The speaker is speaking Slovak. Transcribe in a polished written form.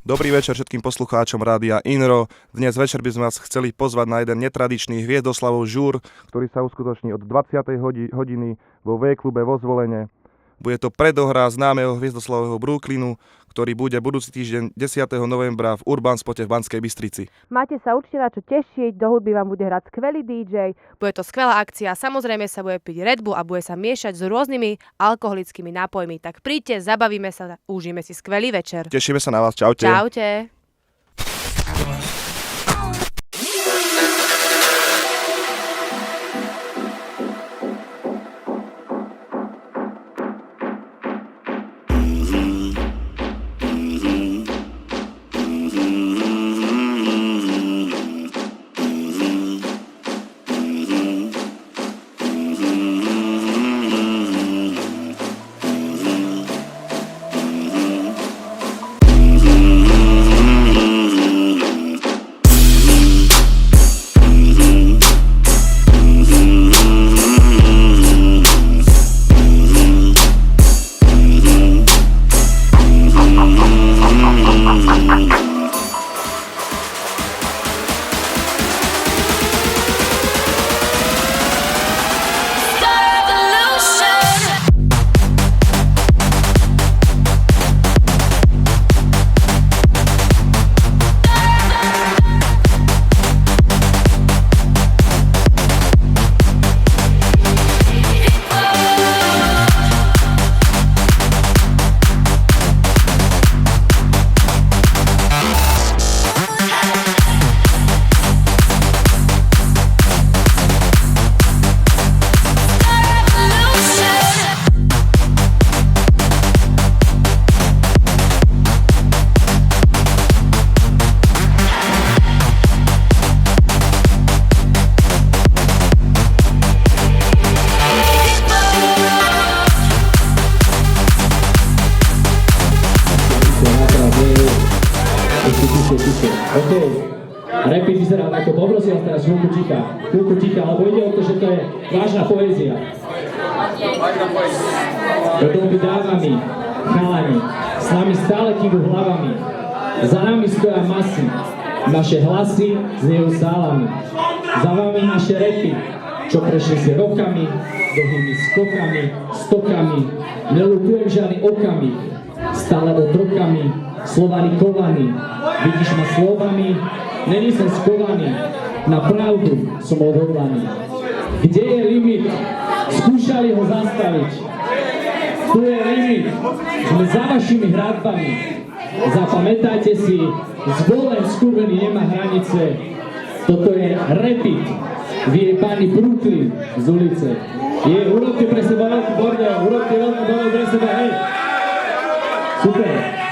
Dobrý večer všetkým poslucháčom Rádia Inro. Dnes večer by sme vás chceli pozvať na jeden netradičný Hviezdoslavov žúr, ktorý sa uskutoční od 20. hodiny vo V-klube vo Zvolene. Bude to predohra známeho Hviezdoslavového Brooklynu, ktorý bude budúci týždeň 10. novembra v Urban Spote v Banskej Bystrici. Máte sa určite na čo tešiť, do hudby vám bude hrať skvelý DJ. Bude to skvelá akcia, samozrejme sa bude piť Red Bull a bude sa miešať s rôznymi alkoholickými nápojmi. Tak príďte, zabavíme sa, užijeme si skvelý večer. Tešíme sa na vás, čaute. Čaute. OK, repy vyzerá takto, poprosím vás teraz chvíľku ticha, lebo ide o to, že to je vážna poézia. Do doby dávami, chalani, s nami stále kývu hlavami, za nami stoja masy, naše hlasy znejú sálami, za vami naše repy, čo prešli si rokami, dlhými skokami, stokami, nelutujem žiadny okamih, stále otrokami, Slovani kovaní, vidíš ma slovami, není som skovaný, na pravdu som odhodlaný. Kde je limit? Skúšali ho zastaviť. Tu je limit, sme za vašimi hradbami. Zapamätajte si, Zvolen skurvený nemá hranice. Toto je repit, vyjebaný Brooklyn z ulice. Urobte pre seba veľký bordel pre seba, hej. Super.